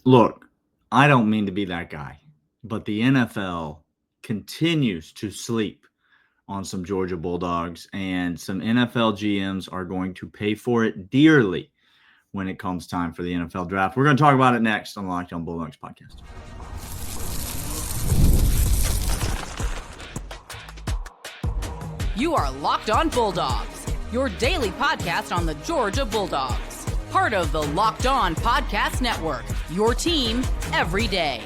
Look, I don't mean to be that guy, but the NFL continues to sleep on some Georgia Bulldogs, and some NFL GMs are going to pay for it dearly when it comes time for the NFL draft. We're going to talk about it next on the Locked On Bulldogs podcast. You are Locked On Bulldogs, your daily podcast on the Georgia Bulldogs. Part of the Locked On Podcast Network, your team every day.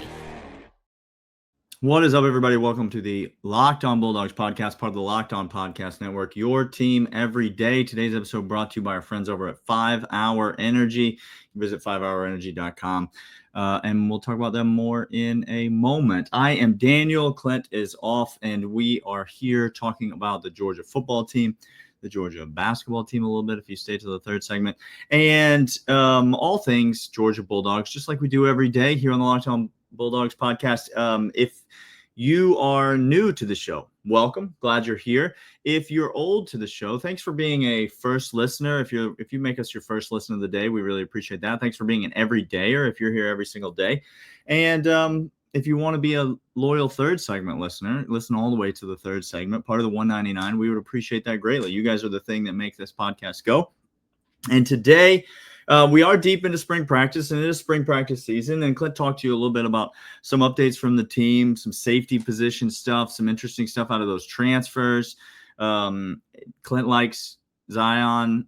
What is up, everybody? Welcome to the Locked On Bulldogs podcast, part of the Locked On Podcast Network, your team every day. Today's episode brought to you by our friends over at 5 Hour Energy. Visit 5hourenergy.com, and we'll talk about them more in a moment. I am Daniel. Clint is off, and we are here talking about the Georgia football team, the Georgia basketball team a little bit if you stay to the third segment, and all things Georgia Bulldogs, just like we do every day here on the Locked On Bulldogs podcast. If you are new to the show, welcome. Glad you're here. If you're old to the show, thanks for being a first listener. If you make us your first listen of the day, we really appreciate that. Thanks for being an everydayer if you're here every single day. And if you want to be a loyal third segment listener, listen all the way to the third segment, part of the 199. We would appreciate that greatly. You guys are the thing that make this podcast go. And today, we are deep into spring practice, and it is spring practice season. And Clint talked to you a little bit about some updates from the team, some safety position stuff, some interesting stuff out of those transfers. Clint likes Zion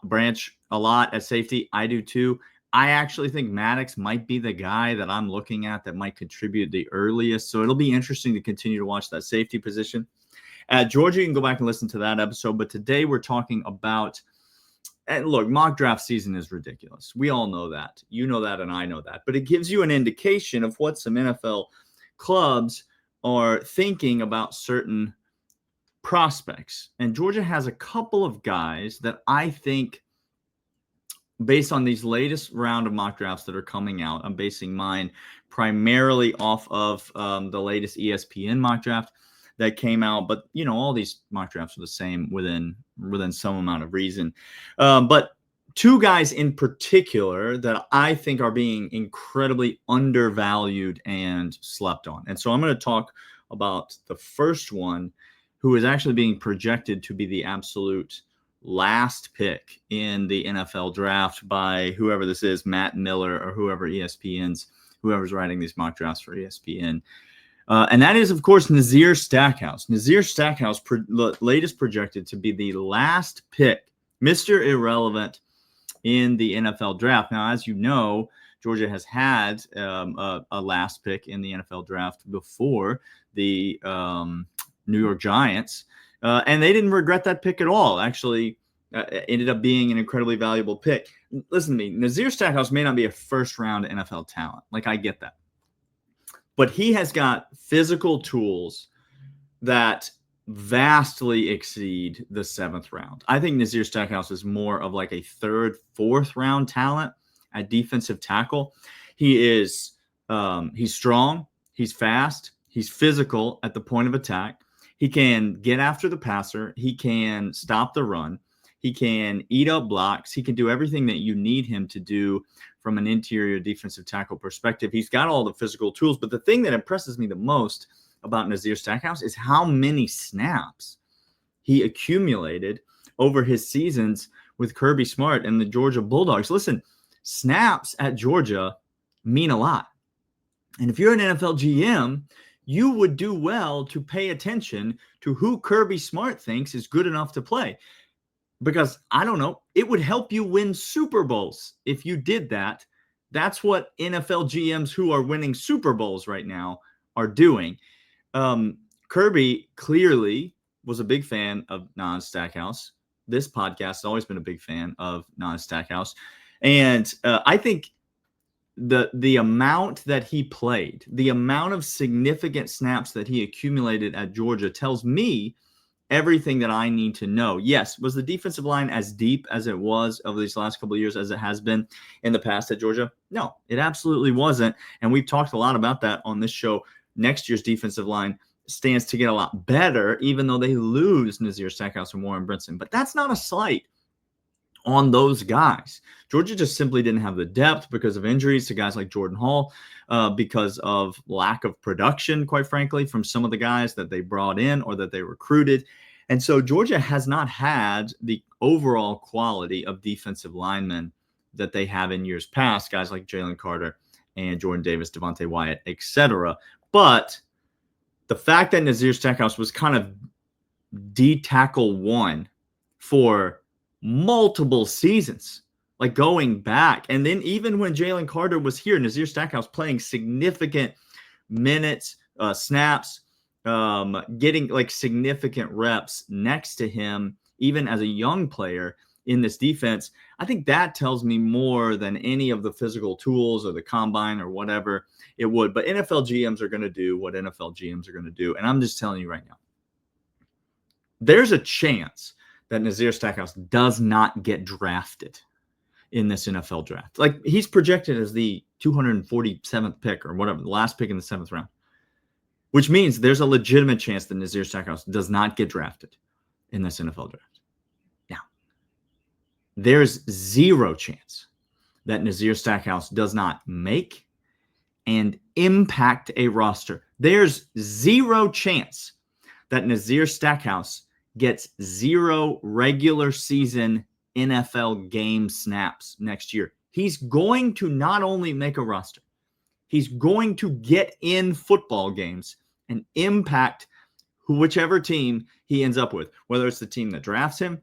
Branch a lot at safety. I do too. I actually think Maddox might be the guy that I'm looking at that might contribute the earliest. So it'll be interesting to continue to watch that safety position. At Georgia, you can go back and listen to that episode. But today we're talking about, and look, mock draft season is ridiculous. We all know that. You know that, and I know that. But it gives you an indication of what some NFL clubs are thinking about certain prospects. And Georgia has a couple of guys that I think, based on these latest round of mock drafts that are coming out, I'm basing mine primarily off of the latest ESPN mock draft that came out. But, you know, all these mock drafts are the same within some amount of reason. But two guys in particular that I think are being incredibly undervalued and slept on. And so I'm going to talk about the first one, who is actually being projected to be the absolute last pick in the NFL draft by whoever this is, Matt Miller or whoever's writing these mock drafts for ESPN. And that is, of course, Nazir Stackhouse. Nazir Stackhouse, latest projected to be the last pick, Mr. Irrelevant, in the NFL draft. Now, as you know, Georgia has had a last pick in the NFL draft before, the New York Giants. And they didn't regret that pick at all. Actually, ended up being an incredibly valuable pick. Listen to me. Nazir Stackhouse may not be a first-round NFL talent. Like, I get that. But he has got physical tools that vastly exceed the 7th round. I think Nazir Stackhouse is more of like a 3rd, 4th round talent at defensive tackle. He's strong. He's fast. He's physical at the point of attack. He can get after the passer. He can stop the run. He can eat up blocks. He can do everything that you need him to do from an interior defensive tackle perspective. He's got all the physical tools. But the thing that impresses me the most about Nazir Stackhouse is how many snaps he accumulated over his seasons with Kirby Smart and the Georgia Bulldogs. Listen, snaps at Georgia mean a lot. And if you're an NFL GM, you would do well to pay attention to who Kirby Smart thinks is good enough to play. Because, I don't know, it would help you win Super Bowls if you did that. That's what NFL GMs who are winning Super Bowls right now are doing. Kirby clearly was a big fan of Nazir Stackhouse. This podcast has always been a big fan of Nazir Stackhouse. And I think the amount that he played, the amount of significant snaps that he accumulated at Georgia tells me everything that I need to know. Yes, was the defensive line as deep as it was over these last couple of years as it has been in the past at Georgia? No, it absolutely wasn't. And we've talked a lot about that on this show. Next year's defensive line stands to get a lot better, even though they lose Nazir Stackhouse and Warren Brinson. But that's not a slight on those guys. Georgia just simply didn't have the depth because of injuries to guys like Jordan Hall, because of lack of production, quite frankly, from some of the guys that they brought in or that they recruited. And so Georgia has not had the overall quality of defensive linemen that they have in years past, guys like Jalen Carter and Jordan Davis, Devontae Wyatt, etc. But the fact that Nazir Stackhouse was kind of D-tackle one for multiple seasons, like going back. And then even when Jalen Carter was here, Nazir Stackhouse playing significant minutes, snaps, getting like significant reps next to him, even as a young player in this defense. I think that tells me more than any of the physical tools or the combine or whatever it would. But NFL GMs are going to do what NFL GMs are going to do. And I'm just telling you right now, there's a chance that Nazir Stackhouse does not get drafted in this NFL draft. Like, he's projected as the 247th pick or whatever, the last pick in the 7th round, which means there's a legitimate chance that Nazir Stackhouse does not get drafted in this NFL draft. Now, there's zero chance that Nazir Stackhouse does not make and impact a roster. There's zero chance that Nazir Stackhouse gets 0 regular season NFL game snaps next year. He's going to not only make a roster, he's going to get in football games and impact whichever team he ends up with, whether it's the team that drafts him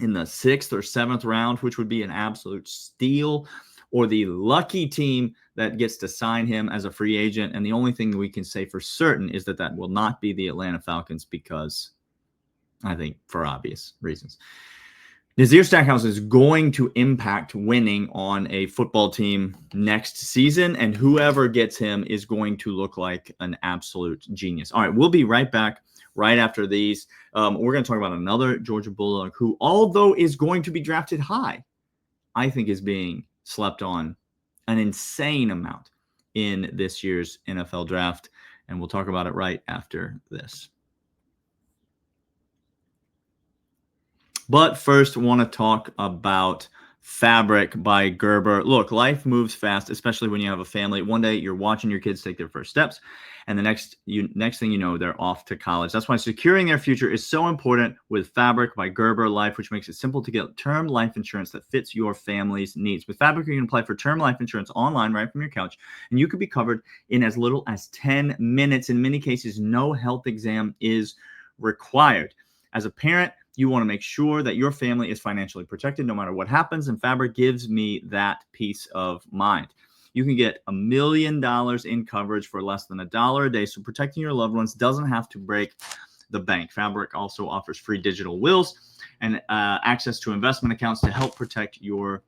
in the 6th or 7th round, which would be an absolute steal, or the lucky team that gets to sign him as a free agent. And the only thing that we can say for certain is that that will not be the Atlanta Falcons, because I think for obvious reasons. Nazir Stackhouse is going to impact winning on a football team next season, and whoever gets him is going to look like an absolute genius. All right, we'll be right back right after these. We're going to talk about another Georgia Bulldog who, although is going to be drafted high, I think is being slept on an insane amount in this year's NFL draft, and we'll talk about it right after this. But first, I want to talk about Fabric by Gerber. Look, life moves fast, especially when you have a family. One day you're watching your kids take their first steps, and the next thing you know, they're off to college. That's why securing their future is so important with Fabric by Gerber Life, which makes it simple to get term life insurance that fits your family's needs. With Fabric, you can apply for term life insurance online right from your couch, and you could be covered in as little as 10 minutes. In many cases, no health exam is required. As a parent, you want to make sure that your family is financially protected no matter what happens, and Fabric gives me that peace of mind. You can get $1 million in coverage for less than $1 a day, so protecting your loved ones doesn't have to break the bank. Fabric also offers free digital wills and access to investment accounts to help protect your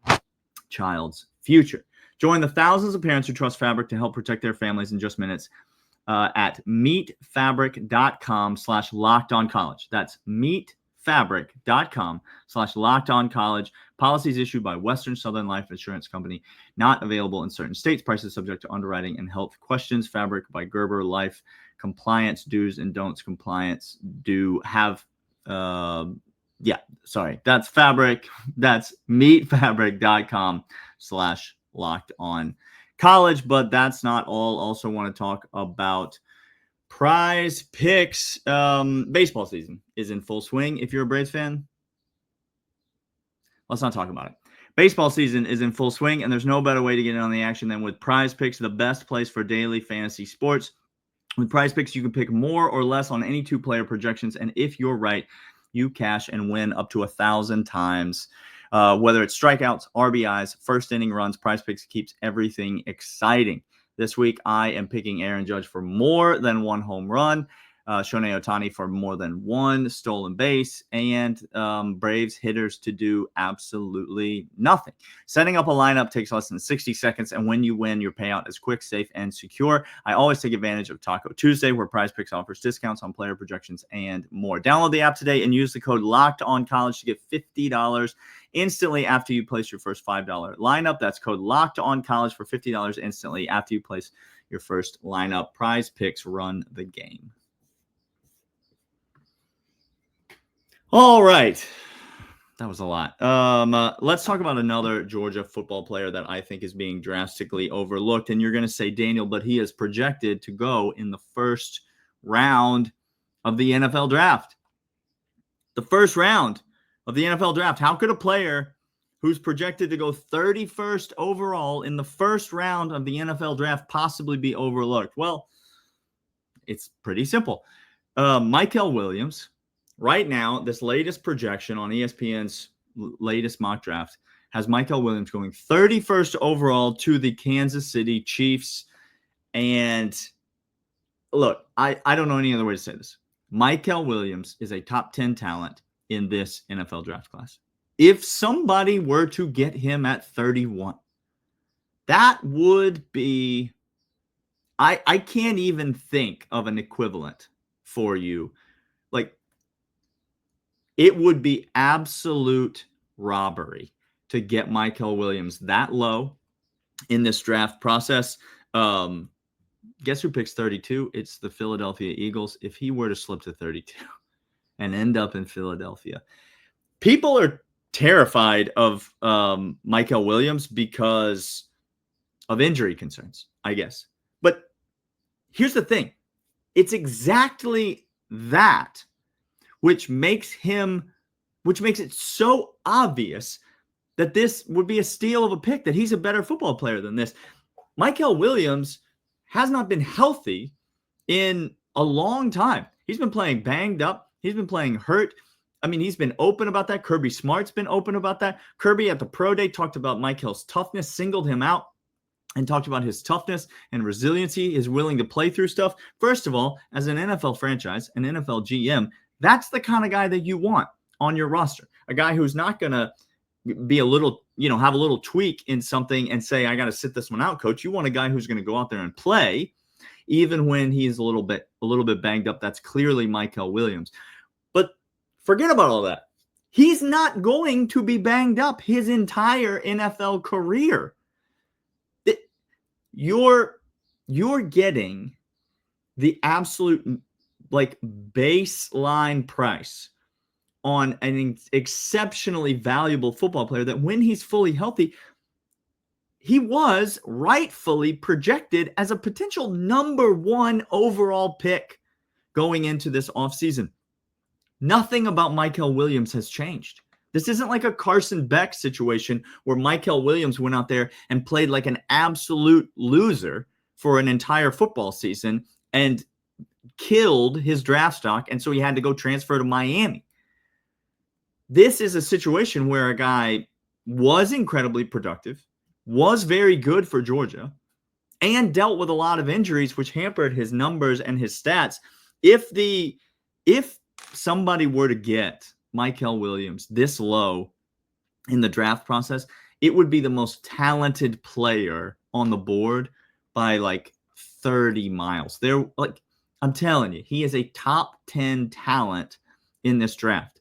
child's future. Join the thousands of parents who trust Fabric to help protect their families in just minutes at meetfabric.com/lockedoncollege. That's meetfabric.com/lockedoncollege. Policies issued by Western Southern Life Insurance Company. Not available in certain states. Prices subject to underwriting and health questions. Fabric by Gerber Life. Compliance do's and don'ts. Compliance do have. That's Fabric. That's meetfabric.com/lockedoncollege. But that's not all. Also want to talk about Prize Picks. Baseball season is in full swing. If you're a Braves fan, let's not talk about it. Baseball season is in full swing, and there's no better way to get in on the action than with Prize Picks, the best place for daily fantasy sports. With Prize Picks, you can pick more or less on any 2-player projections, and if you're right, you cash and win up to 1,000 times. Whether it's strikeouts, RBIs, first inning runs, Prize Picks keeps everything exciting. This week, I am picking Aaron Judge for more than 1 home run, Shohei Ohtani for more than 1 stolen base, and Braves hitters to do absolutely nothing. Setting up a lineup takes less than 60 seconds, and when you win, your payout is quick, safe, and secure. I always take advantage of Taco Tuesday, where Prize Picks offers discounts on player projections and more. Download the app today and use the code LOCKEDONCollege to get $50 instantly after you place your first $5 lineup. That's code LOCKEDONCollege for $50 instantly after you place your first lineup. Prize Picks, run the game. All right. That was a lot. Let's talk about another Georgia football player that I think is being drastically overlooked. And you're going to say, Daniel, but he is projected to go in the first round of the NFL draft. The first round of the NFL draft. How could a player who's projected to go 31st overall in the first round of the NFL draft possibly be overlooked? Well, it's pretty simple. Mikel Williams, right now, this latest projection on ESPN's latest mock draft has Mikel Williams going 31st overall to the Kansas City Chiefs. And look, I don't know any other way to say this. Mikel Williams is a top 10 talent in this NFL draft class. If somebody were to get him at 31, that would be, I can't even think of an equivalent for you. Like, it would be absolute robbery to get Mikel Williams that low in this draft process. Guess who picks 32? It's the Philadelphia Eagles. If he were to slip to 32 and end up in Philadelphia, people are terrified of Mikel Williams because of injury concerns, I guess. But here's the thing. It's exactly that which makes it so obvious that this would be a steal of a pick, that he's a better football player than this. Mikel Williams has not been healthy in a long time. He's been playing banged up. He's been playing hurt. I mean, he's been open about that. Kirby Smart's been open about that. Kirby at the pro day talked about Mikel's toughness, singled him out, and talked about his toughness and resiliency, is willing to play through stuff. First of all, as an NFL franchise, an NFL GM, that's the kind of guy that you want on your roster. A guy who's not going to be a little, have a little tweak in something and say, I got to sit this one out, coach. You want a guy who's going to go out there and play, even when he's a little bit banged up. That's clearly Mikel Williams. But forget about all that. He's not going to be banged up his entire NFL career. You're getting the absolute baseline price on an exceptionally valuable football player that when he's fully healthy, he was rightfully projected as a potential number 1 overall pick going into this offseason. Nothing about Mikel Williams has changed. This isn't like a Carson Beck situation where Mikel Williams went out there and played like an absolute loser for an entire football season and killed his draft stock, and so he had to go transfer to Miami. This is a situation where a guy was incredibly productive, was very good for Georgia, and dealt with a lot of injuries which hampered his numbers and his stats. If somebody were to get Mikel Williams this low in the draft process, it would be the most talented player on the board by 30 miles. I'm telling you, he is a top 10 talent in this draft.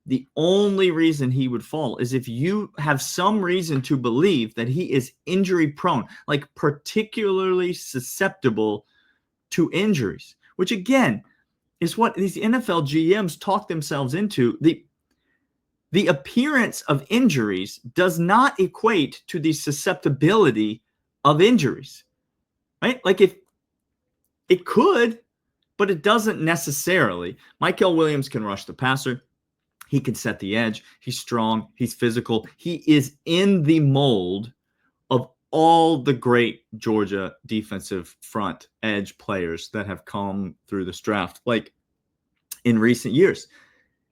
The only reason he would fall is if you have some reason to believe that he is injury prone, particularly susceptible to injuries, which again is what these NFL GMs talk themselves into. The appearance of injuries does not equate to the susceptibility of injuries, right? If it could, but it doesn't necessarily. Mikel Williams can rush the passer. He can set the edge. He's strong. He's physical. He is in the mold of all the great Georgia defensive front edge players that have come through this draft, in recent years.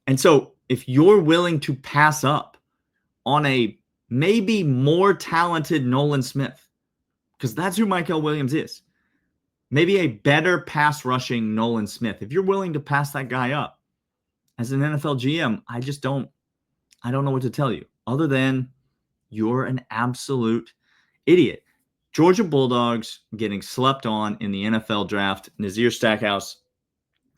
And so if you're willing to pass up on a maybe more talented Nolan Smith, because that's who Mikel Williams is, maybe a better pass rushing Nolan Smith, if you're willing to pass that guy up, as an NFL GM, I don't know what to tell you other than you're an absolute idiot. Georgia Bulldogs getting slept on in the NFL draft, Nazir Stackhouse,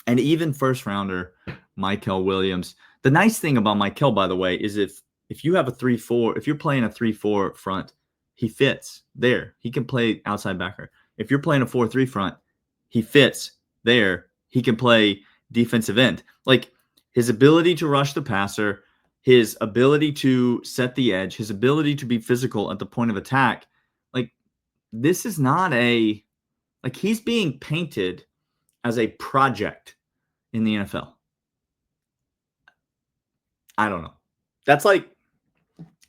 and even first rounder Mikel Williams. The nice thing about Mikel, by the way, is if you have a 3-4, if you're playing a 3-4 front, he fits there. He can play outside backer. If you're playing a 4-3 front, he fits there. He can play defensive end. His ability to rush the passer, his ability to set the edge, his ability to be physical at the point of attack, like this is not he's being painted as a project in the NFL. I don't know. That's like,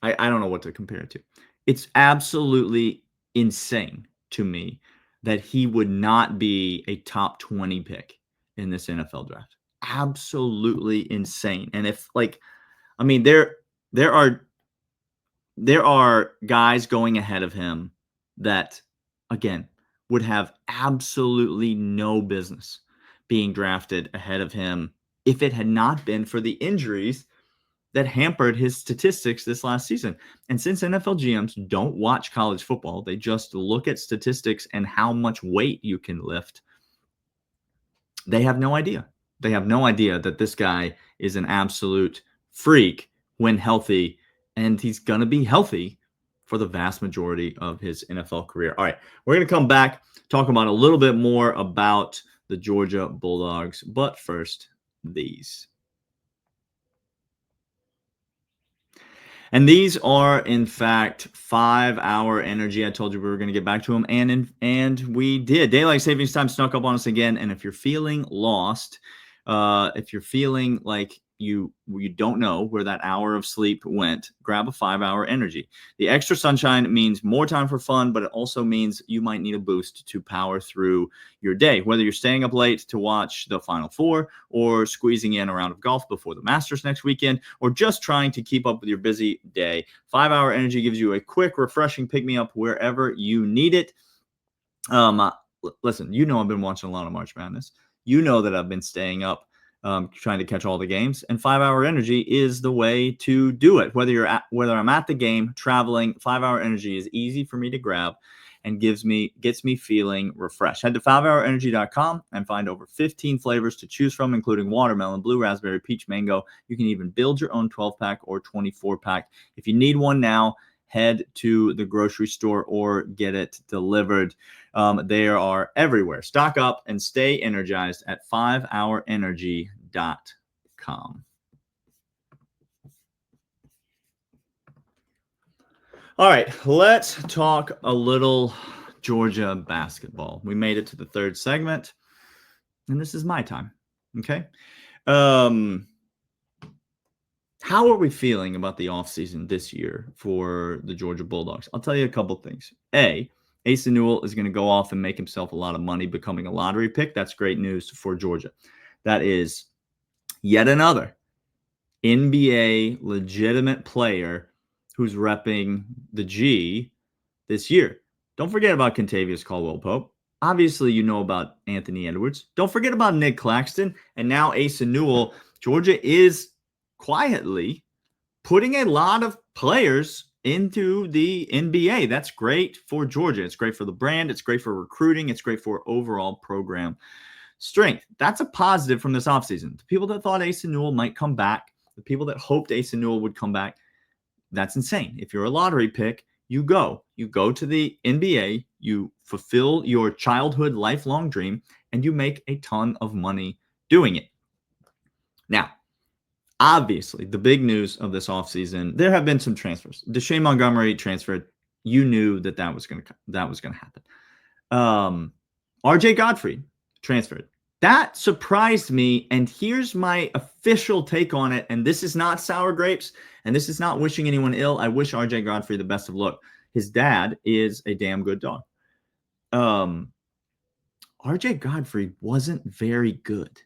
I don't know what to compare it to. It's absolutely insane to me that he would not be a top 20 pick in this NFL draft. Absolutely insane. And if there are guys going ahead of him that, again, would have absolutely no business being drafted ahead of him if it had not been for the injuries that hampered his statistics this last season. And since NFL GMs don't watch college football, they just look at statistics and how much weight you can lift. They have no idea. They have no idea that this guy is an absolute freak when healthy, and he's going to be healthy for the vast majority of his NFL career. All right, we're going to come back, talk about a little bit more about the Georgia Bulldogs, but first, these. And these are, in fact, 5-hour energy. I told you we were going to get back to them, and we did. Daylight savings time snuck up on us again. And if you're feeling lost, if you're feeling like you don't know where that hour of sleep went, grab a 5-hour energy. The extra sunshine means more time for fun, but it also means you might need a boost to power through your day. Whether you're staying up late to watch the Final Four, or squeezing in a round of golf before the Masters next weekend, or just trying to keep up with your busy day, 5-hour energy gives you a quick, refreshing pick-me-up wherever you need it. Listen, I've been watching a lot of March Madness. You know that I've been staying up trying to catch all the games, and 5-hour energy is the way to do it. Whether I'm at the game, traveling, 5-hour energy is easy for me to grab and gets me feeling refreshed. Head to 5hourenergy.com and find over 15 flavors to choose from, including watermelon, blue raspberry, peach, mango. You can even build your own 12-pack or 24-pack. If you need one now, head to the grocery store or get it delivered. They are everywhere. Stock up and stay energized at 5hourenergy.com. All right, let's talk a little Georgia basketball. We made it to the third segment, and this is my time. Okay. How are we feeling about the offseason this year for the Georgia Bulldogs? I'll tell you a couple things. Asa Newell is going to go off and make himself a lot of money becoming a lottery pick. That's great news for Georgia. That is yet another NBA legitimate player who's repping the G this year. Don't forget about Kentavious Caldwell-Pope. Obviously, you know about Anthony Edwards. Don't forget about Nick Claxton. And now Asa Newell. Georgia is quietly putting a lot of players into the NBA. That's great for Georgia. It's great for the brand. It's great for recruiting. It's great for overall program strength. That's a positive from this offseason. The people that thought Asa Newell might come back, the people that hoped Asa Newell would come back, that's insane. If you're a lottery pick, you go to the NBA, you fulfill your childhood lifelong dream, and you make a ton of money doing it. Now, obviously, the big news of this offseason, there have been some transfers. Deshaun Montgomery transferred. You knew that was going to happen. RJ Godfrey transferred. That surprised me, and here's my official take on it, and this is not sour grapes, and this is not wishing anyone ill. I wish RJ Godfrey the best of luck. His dad is a damn good dog. RJ Godfrey wasn't very good.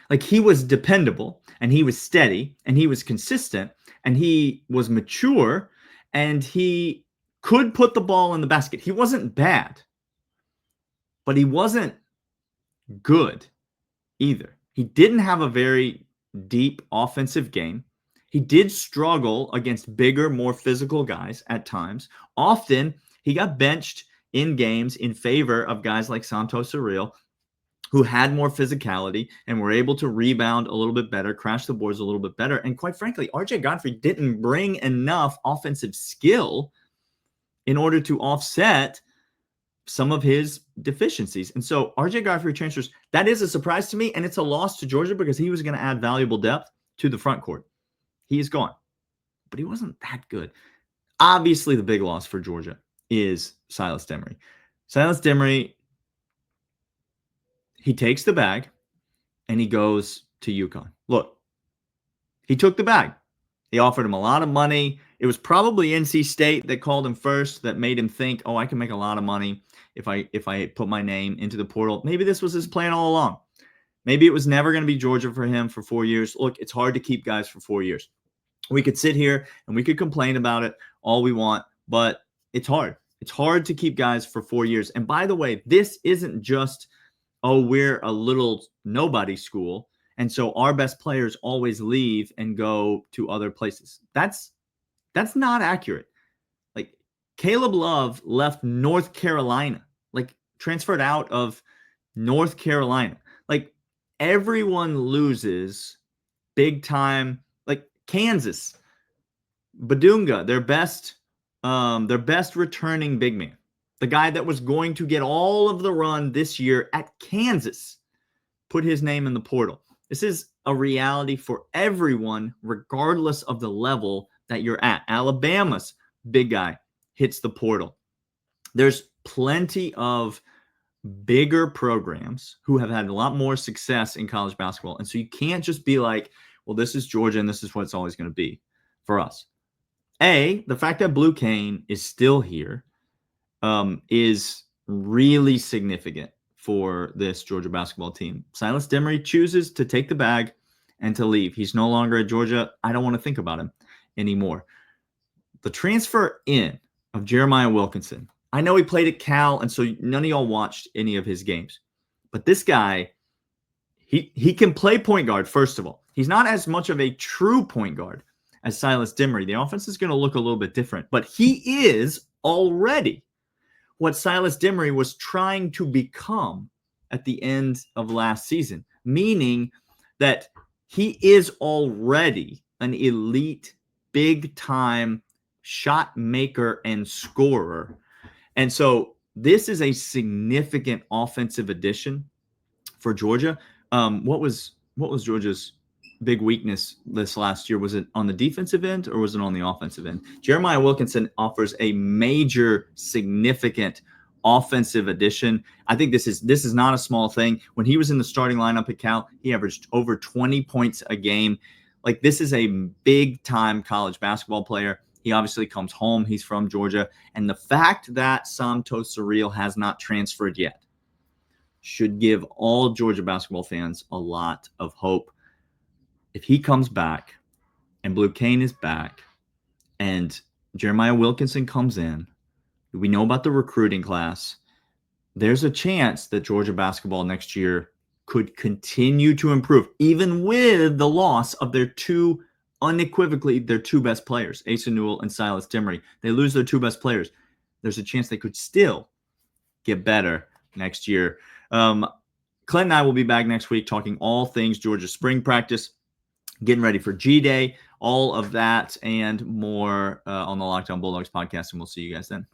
Like, he was dependable, and he was steady, and he was consistent, and he was mature, and he could put the ball in the basket. He wasn't bad, but he wasn't good either. He didn't have a very deep offensive game. He did struggle against bigger, more physical guys at times. Often, he got benched in games in favor of guys like Santos Surreal, who had more physicality and were able to rebound a little bit better, crash the boards a little bit better. And quite frankly, RJ Godfrey didn't bring enough offensive skill in order to offset some of his deficiencies. And so RJ Godfrey transfers. That is a surprise to me, and it's a loss to Georgia because he was going to add valuable depth to the front court. He is gone. But he wasn't that good. Obviously, the big loss for Georgia is Silas Demery. Silas Demery, he takes the bag and he goes to UConn. Look, he took the bag. They offered him a lot of money. It was probably NC State that called him first that made him think, oh, I can make a lot of money if I put my name into the portal. Maybe this was his plan all along. Maybe it was never going to be Georgia for him for 4 years. Look, it's hard to keep guys for 4 years. We could sit here and we could complain about it all we want, but it's hard. It's hard to keep guys for 4 years. And by the way, this isn't just, oh, we're a little nobody school, and so our best players always leave and go to other places. That's not accurate. Like, Caleb Love left North Carolina, like transferred out of North Carolina. Like, everyone loses big time. Like Kansas, Badunga, their best returning big man, the guy that was going to get all of the run this year at Kansas, put his name in the portal. This is a reality for everyone, regardless of the level that you're at. Alabama's big guy hits the portal. There's plenty of bigger programs who have had a lot more success in college basketball. And so you can't just be like, well, this is Georgia and this is what it's always going to be for us. The fact that Blue Cane is still here is really significant for this Georgia basketball team. Silas Demery chooses to take the bag and to leave. He's no longer at Georgia. I don't want to think about him anymore. The transfer in of Jeremiah Wilkinson, I know he played at Cal, and so none of y'all watched any of his games. But this guy, he can play point guard, first of all. He's not as much of a true point guard as Silas Demery. The offense is going to look a little bit different. But he is already what Silas Demery was trying to become at the end of last season, meaning that he is already an elite, big-time shot maker and scorer. And so this is a significant offensive addition for Georgia. What was Georgia's big weakness this last year? Was it on the defensive end or was it on the offensive end? Jeremiah Wilkinson offers a major, significant offensive addition. I think this is not a small thing. When he was in the starting lineup at Cal, he averaged over 20 points a game. Like, this is a big-time college basketball player. He obviously comes home. He's from Georgia. And the fact that Santos Surreal has not transferred yet should give all Georgia basketball fans a lot of hope. If he comes back and Blue Cane is back and Jeremiah Wilkinson comes in, we know about the recruiting class, there's a chance that Georgia basketball next year could continue to improve, even with the loss of their two best players, Asa Newell and Silas Demery. They lose their two best players. There's a chance they could still get better next year. Clint and I will be back next week talking all things Georgia spring practice, getting ready for G-Day, all of that and more on the Locked On Bulldogs podcast, and we'll see you guys then.